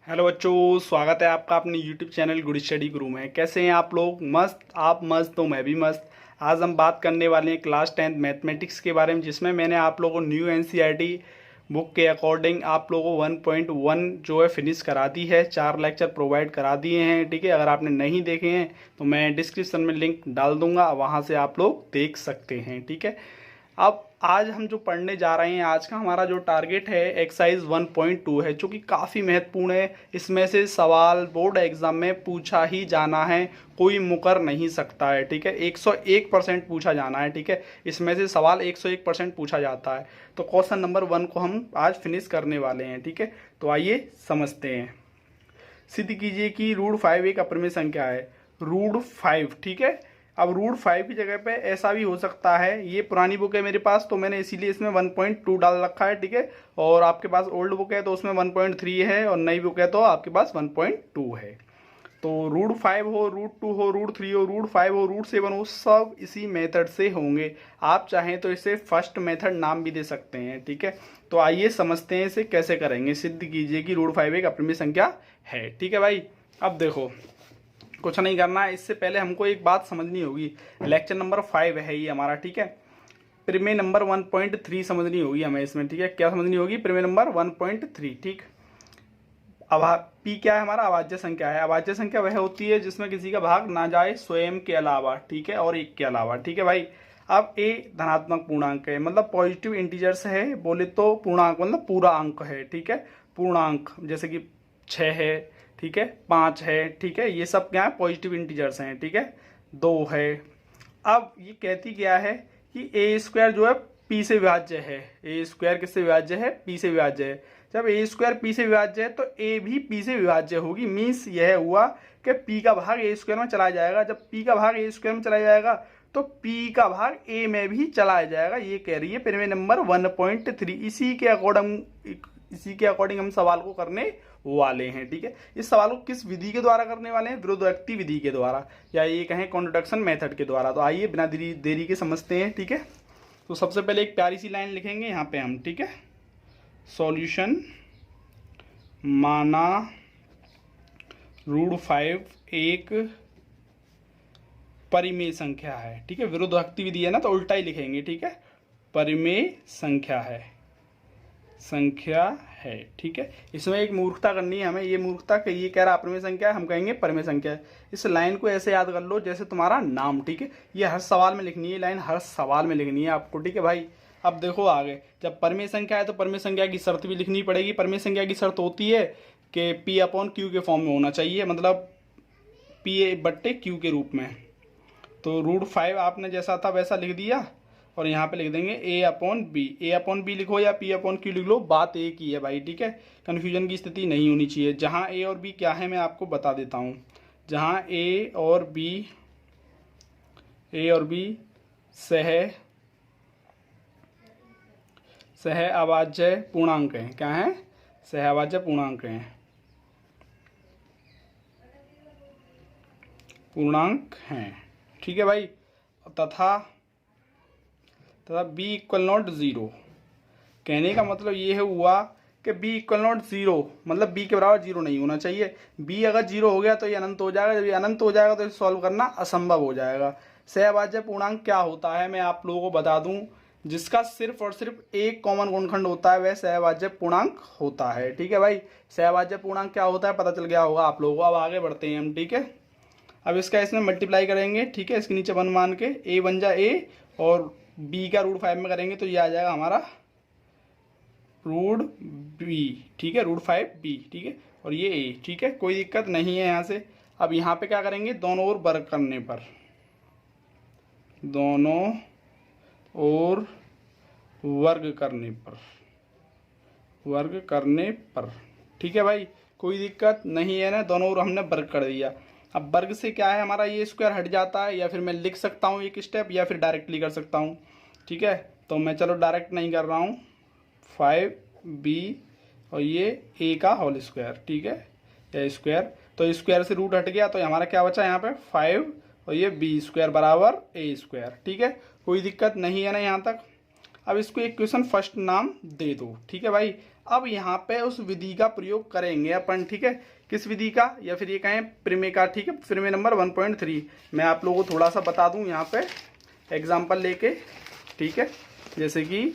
Hello बच्चों, स्वागत है आपका अपने यूट्यूब चैनल गुड स्टडी गुरु में। कैसे हैं आप लोग? मस्त? आप मस्त तो मैं भी मस्त। आज हम बात करने वाले हैं क्लास 10th मैथमेटिक्स के बारे में, जिसमें मैंने आप लोगों को न्यू एनसीईआरटी बुक के अकॉर्डिंग आप लोगों को 1.1 जो है फिनिश करा दी है। 4 लेक्चर प्रोवाइड करा दिए हैं, ठीक है। अगर आपने नहीं देखे हैं तो मैं डिस्क्रिप्शन में लिंक डाल दूंगा, वहाँ से आप लोग देख सकते हैं, ठीक है। अब आज हम जो पढ़ने जा रहे हैं, आज का हमारा जो टारगेट है एक्सरसाइज 1.2 है, जो कि काफ़ी महत्वपूर्ण है। इसमें से सवाल बोर्ड एग्जाम में पूछा ही जाना है, कोई मुकर नहीं सकता है, ठीक है। 101% पूछा जाना है, ठीक है। इसमें से सवाल 101% पूछा जाता है। तो क्वेश्चन नंबर 1 को हम आज फिनिश करने वाले हैं, ठीक है। तो आइए समझते हैं। सिद्ध कीजिए कि √5 एक अपरिमेय संख्या है। √5, ठीक है। अब √5 की जगह पे ऐसा भी हो सकता है, ये पुरानी बुक है मेरे पास तो मैंने इसीलिए इसमें 1.2 डाल रखा है, ठीक है। और आपके पास ओल्ड बुक है तो उसमें 1.3 है, और नई बुक है तो आपके पास 1.2 है। तो √5 हो, √2 हो, √3 हो, √5 हो, √7 हो, सब इसी मेथड से होंगे। आप चाहें तो इसे फर्स्ट मेथड नाम भी दे सकते हैं, ठीक है। तो आइए समझते हैं इसे कैसे करेंगे। सिद्ध कीजिए कि √5 एक अपरिमेय संख्या है, ठीक है भाई। अब देखो, कुछ नहीं करना है, इससे पहले हमको एक बात समझनी होगी। लेक्चर नंबर 5 है ये हमारा, ठीक है। प्रमेय नंबर 1.3 समझनी होगी हमें इसमें, ठीक है। क्या समझनी होगी? प्रमेय नंबर 1.3, ठीक। पी क्या है हमारा? अभाज्य संख्या है। अभाज्य संख्या वह होती है जिसमें किसी का भाग ना जाए स्वयं के अलावा, ठीक है, और एक के अलावा, ठीक है भाई। अब ए धनात्मक पूर्णांक है, मतलब पॉजिटिव इंटीजर्स है, बोले तो पूर्णांक मतलब पूरा अंक है, ठीक है। पूर्णांक जैसे कि 6 है, ठीक है, 5 है, ठीक है, ये सब क्या है? पॉजिटिव इंटीजर्स हैं, ठीक है। 2 है। अब ये कहती क्या है कि ए स्क्वायर जो है पी से विभाज्य है। ए स्क्वायर किससे विभाज्य है? पी से विभाज्य है। जब ए स्क्वायर पी से विभाज्य है तो ए भी पी से विभाज्य होगी। मीन्स यह हुआ कि पी का भाग ए स्क्वायर में चला जाएगा। जब पी का भाग ए स्क्वायर में चला जाएगा तो पी का भाग ए में भी चला जाएगा, ये कह रही है प्रमेय नंबर 1.3। इसी के अकॉर्डिंग हम सवाल को करने वाले हैं, ठीक है। इस सवाल को किस विधि के द्वारा करने वाले हैं? विरोधोक्ति विधि के द्वारा, या ये कहें कॉन्ट्रोडक्शन मेथड के द्वारा। तो आइए बिना देरी के समझते हैं, ठीक है। तो सबसे पहले एक प्यारी सी लाइन लिखेंगे यहाँ पे हम, ठीक है। सॉल्यूशन माना √5 एक परिमेय संख्या है, ठीक है। विरोधोक्ति विधि है ना, तो उल्टा ही लिखेंगे, ठीक है। परिमेय संख्या है, ठीक है। इसमें एक मूर्खता करनी है हमें। ये मूर्खता कि ये कह रहा अपरिमेय संख्या है, हम कहेंगे परिमेय संख्या है। इस लाइन को ऐसे याद कर लो जैसे तुम्हारा नाम, ठीक है। ये हर सवाल में लिखनी है, लाइन हर सवाल में लिखनी है आपको, ठीक है भाई। अब देखो आगे, जब परिमेय संख्या है तो परिमेय संख्या की शर्त भी लिखनी पड़ेगी। परिमेय संख्या की शर्त होती है कि P/Q के फॉर्म में होना चाहिए, मतलब P/Q के रूप में। तो √5 आपने जैसा था वैसा लिख दिया, और यहाँ पे लिख देंगे A/B। A/B लिखो या P/Q लिख लो, बात एक ही है भाई, ठीक है। कन्फ्यूजन की स्थिति नहीं होनी चाहिए। जहाँ A और B क्या है मैं आपको बता देता हूँ। जहाँ A और B सह अभाज्य पूर्णांक हैं। क्या है? सह अभाज्य पूर्णांक हैं, ठीक है भाई। तथा B = 0। कहने का मतलब ये हुआ कि B = 0, मतलब B के बराबर 0 नहीं होना चाहिए। B अगर 0 हो गया तो ये अनंत हो जाएगा। जब ये अनंत हो जाएगा तो इसे सॉल्व करना असंभव हो जाएगा। सहअभाज्य पूर्णांक क्या होता है मैं आप लोगों को बता दूं। जिसका सिर्फ और सिर्फ एक कॉमन गुणनखंड होता है वह सहअभाज्य पूर्णांक होता है, ठीक है भाई। सहअभाज्य पूर्णांक क्या होता है पता चल गया होगा आप लोगों को। अब आगे बढ़ते हैं हम, ठीक है। अब इसका इसमें मल्टीप्लाई करेंगे, ठीक है। इसके नीचे 1 मान के A बन जाए A, और B का √5 में करेंगे तो ये आ जाएगा हमारा √B, ठीक है। √5B, ठीक है, और ये A, ठीक है। कोई दिक्कत नहीं है यहाँ से। अब यहाँ पे क्या करेंगे? दोनों ओर वर्ग करने पर, ठीक है भाई। कोई दिक्कत नहीं है ना, दोनों ओर हमने वर्ग कर दिया। अब वर्ग से क्या है हमारा ये स्क्वायर हट जाता है, या फिर मैं लिख सकता हूँ एक स्टेप, या फिर डायरेक्टली कर सकता हूँ, ठीक है। तो मैं चलो डायरेक्ट नहीं कर रहा हूँ। 5B और ये A का होल स्क्वायर, ठीक है, या स्क्वायर। तो स्क्वायर से रूट हट गया तो हमारा क्या बचा यहाँ पे? 5 और ये B² बराबर A², ठीक है। कोई दिक्कत नहीं है ना यहाँ तक। अब इसको एक क्वेश्चन फर्स्ट नाम दे दो, ठीक है भाई। अब यहाँ पे उस विधि का प्रयोग करेंगे अपन, ठीक है। किस विधि का, या फिर ये कहें प्रमेय का, ठीक है। प्रमेय नंबर 1.3 मैं आप लोगों को थोड़ा सा बता दूं यहाँ पे एग्जाम्पल लेके, ठीक है। जैसे कि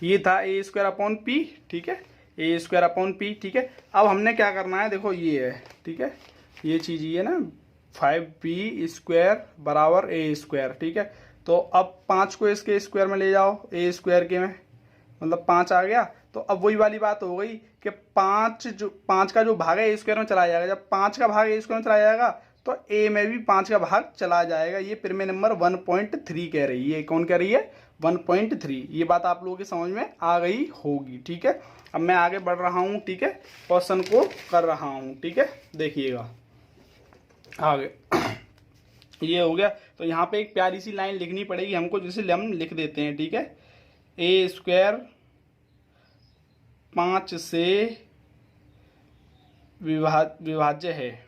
ये था ए स्क्वायर अपॉन पी, ठीक है, ए स्क्वायर अपॉन पी, ठीक है। अब हमने क्या करना है, देखो ये है, ठीक है, ये चीज़ ये ना 5b स्क्वायर बराबर ए स्क्वायर, ठीक है। तो अब 5 को इसके स्क्वायर में ले जाओ, ए स्क्वायर के में, मतलब 5 आ गया। तो अब वही वाली बात हो गई कि 5 का जो भाग है ए स्क्वायर में चला जाएगा। जब 5 का भाग ए स्क्वायर में चला जाएगा तो ए में भी 5 का भाग चला जाएगा। ये प्रमेय नंबर 1.3 कह रही है। कौन कह रही है? 1.3। ये बात आप लोगों की समझ में आ गई होगी, ठीक है। अब मैं आगे बढ़ रहा हूँ, ठीक है, क्वेश्चन को कर रहा हूँ, ठीक है। देखिएगा आगे ये हो गया। तो यहाँ पे एक प्यारी सी लाइन लिखनी पड़ेगी हमको, जिसे हम लिख देते हैं, ठीक है। ए स्क्वायर 5 से विभाज्य है,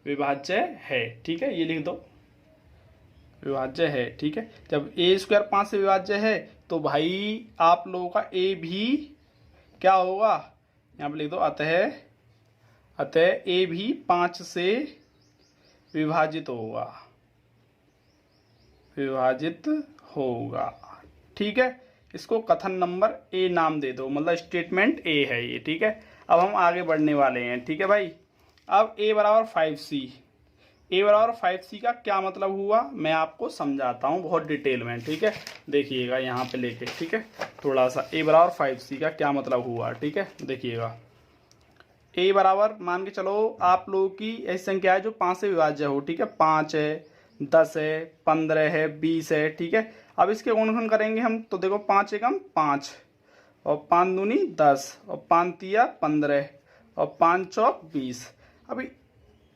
विभाज्य है, ठीक है। ये लिख दो, विभाज्य है, ठीक है। जब ए स्क्वायर 5 से विभाज्य है तो भाई आप लोगों का ए भी क्या होगा, यहाँ पे लिख दो, अतः ए भी 5 से विभाजित होगा, विभाजित होगा, ठीक है। इसको कथन नंबर ए नाम दे दो, मतलब स्टेटमेंट ए है ये, ठीक है। अब हम आगे बढ़ने वाले हैं, ठीक है भाई। अब a बराबर 5c, a बराबर 5c का क्या मतलब हुआ मैं आपको समझाता हूँ बहुत डिटेल में, ठीक है। देखिएगा यहाँ पे लेके, ठीक है, थोड़ा सा a बराबर 5c का क्या मतलब हुआ, ठीक है। देखिएगा a बराबर मान के चलो आप लोगों की ऐसी संख्या है जो 5 से विभाज्य हो, ठीक है। 5 है, 10 है, 15 है, 20 है, ठीक है। अब इसके गुणनखंड करेंगे हम, तो देखो 5 एकम 5 और 5 दूनी 10 और 5 तिया 15 और 5 चौक 20। अभी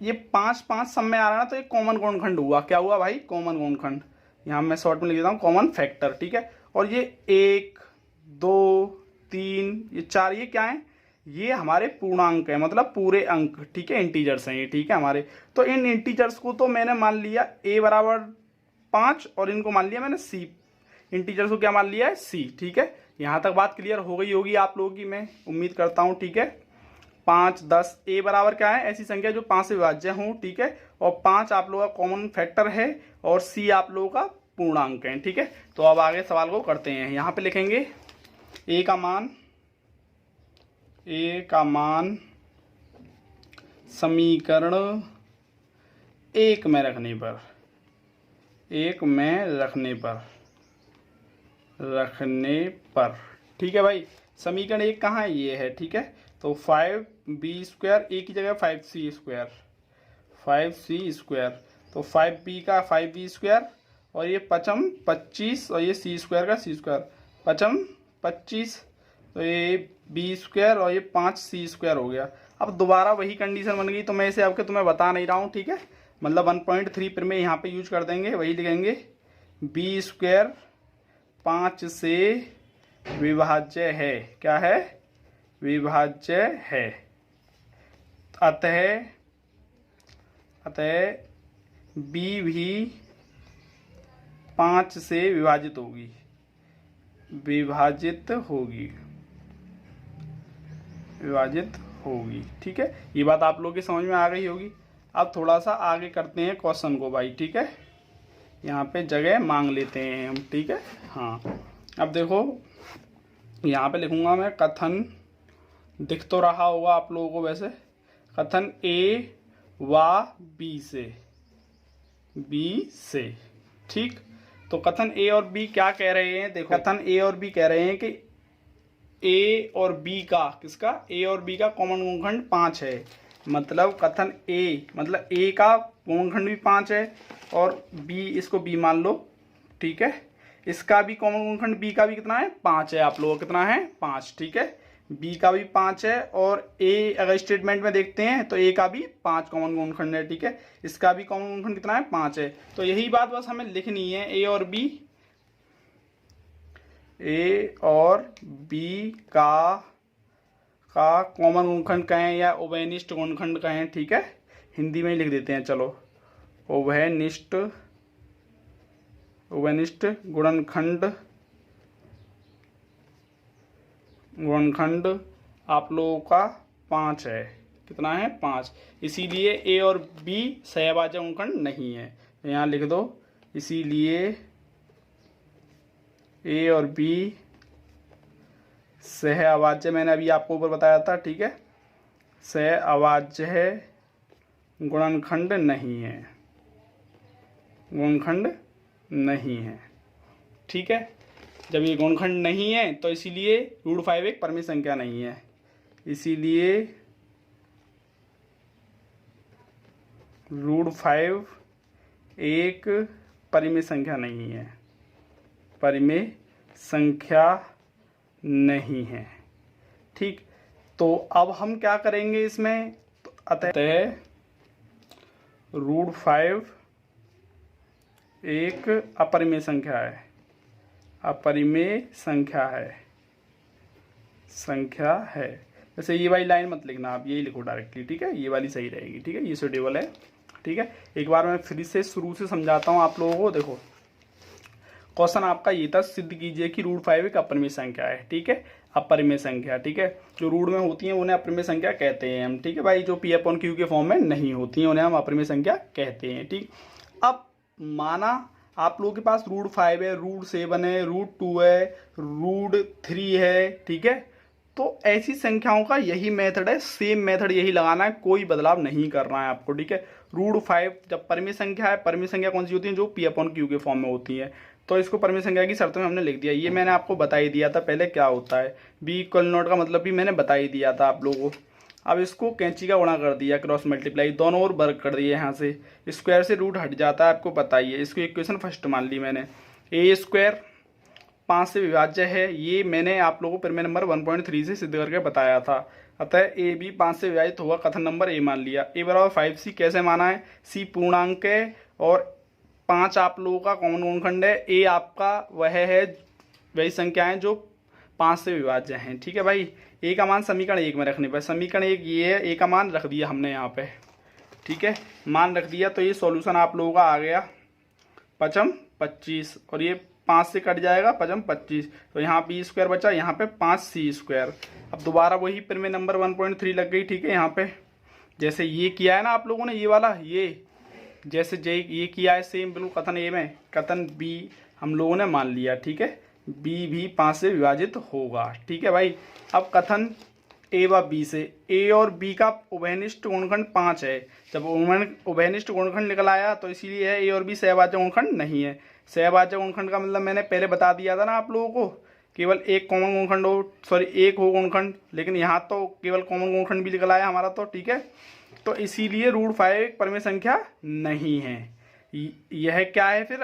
ये 5 5 सब में आ रहा है ना, तो एक कॉमन गुणनखंड हुआ। क्या हुआ भाई? कॉमन गुणनखंड। यहाँ मैं शॉर्ट में लिख देता हूँ कॉमन फैक्टर, ठीक है। और ये 1 2 3 ये 4 ये क्या है? ये हमारे पूर्णांक है, मतलब पूरे अंक, ठीक है, इंटीजर्स हैं ये, ठीक है हमारे। तो इन इंटीजर्स को तो मैंने मान लिया a बराबर 5 और इनको मान लिया मैंने c। इंटीजर्स को क्या मान लिया है? c, ठीक है। यहाँ तक बात क्लियर हो गई होगी आप लोगों की, मैं उम्मीद करता हूँ, ठीक है। 5 10 a बराबर क्या है? ऐसी संख्या जो 5 से विभाज्य हो, ठीक है। और 5 आप लोगों का कॉमन फैक्टर है और c आप लोगों का पूर्णांक है, ठीक है। तो अब आगे सवाल को करते हैं। यहाँ पे लिखेंगे a का मान समीकरण 1 में रखने पर, 1 में रखने पर, ठीक है भाई। समीकरण 1 कहाँ है? ये है, ठीक है। तो 5b स्क्वायर, a की जगह 5c स्क्वायर, 5c स्क्वायर, तो 5b का 5b स्क्वायर और ये 5 25 और ये c स्क्वायर का c स्क्वायर, 5 25, तो ये b स्क्वायर और ये 5c स्क्वायर हो गया। अब दोबारा वही कंडीशन बन गई, तो मैं इसे आपके तुम्हें बता नहीं रहा हूँ, ठीक है। मतलब 1.3 पर में यहाँ पे यूज कर देंगे, वही लिखेंगे b स्क्वायर 5 से विभाज्य है। क्या है? विभाज्य है। अतः b भी 5 से विभाजित होगी, विभाजित होगी, ठीक है। ये बात आप लोगों की समझ में आ गई होगी। अब थोड़ा सा आगे करते हैं क्वेश्चन को भाई, ठीक है। यहाँ पे जगह मांग लेते हैं हम, ठीक है। हाँ, अब देखो यहाँ पे लिखूंगा मैं कथन, दिख तो रहा होगा आप लोगों को वैसे, कथन a व b से, ठीक। तो कथन a और b क्या कह रहे हैं? देखो कथन a और b कह रहे हैं कि a और b का, किसका? a और b का कॉमन गुणनखंड 5 है। मतलब कथन a, मतलब a का गुणनखंड भी 5 है और b, इसको b मान लो, ठीक है। इसका भी कॉमन गुणनखंड b का भी कितना है? 5 है। आप लोगों कितना है? 5, ठीक है। b का भी 5 है और a अगर स्टेटमेंट में देखते हैं तो a का भी 5 कॉमन गुणनखंड है, ठीक है। इसका भी कॉमन गुणनखंड कितना है? 5 है। तो यही बात बस हमें लिखनी है, a और b का कॉमन गुणनखंड कहें या उभयनिष्ठ गुणनखंड कहें, ठीक है। हिंदी में ही लिख देते हैं, चलो, उभयनिष्ठ गुणनखंड गुणनखंड आप लोगों का 5 है। कितना है? 5। इसीलिए ए और बी सहअभाज्य गुणनखंड नहीं है। तो यहाँ लिख दो, इसीलिए ए और बी सहअभाज्य, मैंने अभी आपको ऊपर बताया था, ठीक है, सहअभाज्य गुणनखंड नहीं है, गुणनखंड नहीं है। ठीक है, जब ये गुणनखंड नहीं है तो इसीलिए √5 एक परिमेय संख्या नहीं है, इसीलिए √5 एक परिमेय संख्या नहीं है, परिमेय संख्या नहीं है। ठीक, तो अब हम क्या करेंगे इसमें, तो अतः √5 एक अपरिमेय संख्या है, अपरिमेय संख्या है। जैसे ये वाली लाइन मत लिखना, आप यही लिखो डायरेक्टली, ठीक है, ये वाली सही रहेगी, ठीक है, ये सुटेबल है। ठीक है, एक बार मैं फिर से शुरू से समझाता हूँ आप लोगों को। देखो, क्वेश्चन आपका ये था, सिद्ध कीजिए कि √5 एक अपरिमेय संख्या है। ठीक है, अपरिमेय संख्या, ठीक है, जो रूट में होती हैं उन्हें अपरिमेय संख्या कहते हैं हम। ठीक है भाई, जो P/Q के फॉर्म में नहीं होती हैं उन्हें हम अपरिमेय संख्या कहते हैं। ठीक, अब माना आप लोगों के पास √5 है, √7 है, √2 है, √3 है। ठीक है, तो ऐसी संख्याओं का यही मेथड है, सेम मेथड यही लगाना है, कोई बदलाव नहीं करना है आपको। ठीक है, √5 जब परिमेय संख्या है, परिमेय संख्या कौन सी होती है? जो P/Q के फॉर्म में होती है। तो इसको परिमेय संख्या की शर्तों में हमने लिख दिया। ये मैंने आपको बता ही दिया था पहले क्या होता है, B=0 का मतलब भी मैंने बता ही दिया था आप लोगों को। अब इसको कैंची का गुणा कर दिया, क्रॉस मल्टीप्लाई, दोनों ओर वर्ग कर दिया। यहाँ से स्क्वायर से रूट हट जाता है, आपको पता ही है। इसको इक्वेशन फर्स्ट मान ली मैंने। A² 5 से विभाज्य है, ये मैंने आप लोगों को प्रमेय नंबर 1.3 से सिद्ध करके बताया था। अतः ए बी 5 से विभाजित होगा, कथन नंबर ए मान लिया। A = 5C कैसे माना है? C पूर्णांक है और 5 आप लोगों का कॉमन गुणनखंड है। ए आपका वह है, वही संख्याएं जो 5 से विभाज्य हैं। ठीक है भाई, ए का मान समीकरण 1 में रखने पर, समीकरण 1 ये है, ए का मान रख दिया हमने यहाँ पे। ठीक है, मान रख दिया, तो ये सॉल्यूशन आप लोगों का आ गया 5×5 25, और ये 5 से कट जाएगा 5×5 25, तो यहाँ B² बचा, यहाँ पे 5C²। अब दोबारा वही प्रमेय नंबर 1.3 लग गई। ठीक है, यहाँ पे जैसे ये किया है ना आप लोगों ने, ये वाला, ये जैसे ये किया है सेम बिल्कुल कथन ए में, कथन बी हम लोगों ने मान लिया। ठीक है, बी भी 5 से विभाजित होगा। ठीक है भाई, अब कथन ए व बी से, ए और बी का उभयनिष्ठ गुणनखंड 5 है। जब उभयनिष्ठ गुणनखंड निकल आया तो इसीलिए है ए और बी सहअभाज्य गुणनखंड नहीं है। सहअभाज्य गुणनखंड का मतलब मैंने पहले बता दिया था ना आप लोगों को, केवल एक कॉमन गुणनखंड हो, सॉरी एक हो गुणनखंड, लेकिन यहाँ तो केवल कॉमन गुणनखंड भी निकल आया हमारा तो। ठीक है, तो इसीलिए √5 एक परिमेय संख्या नहीं है। यह क्या है फिर?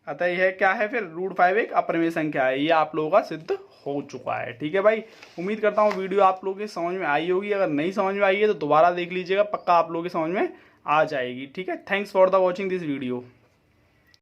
अतः यह क्या है फिर? √5 एक अपरिमेय संख्या है। ये आप लोगों का सिद्ध हो चुका है। ठीक है भाई, उम्मीद करता हूँ वीडियो आप लोगों के समझ में आई होगी। अगर नहीं समझ में आई है तो दोबारा देख लीजिएगा, पक्का आप लोगों के समझ में आ जाएगी। ठीक है, thanks for the watching this video.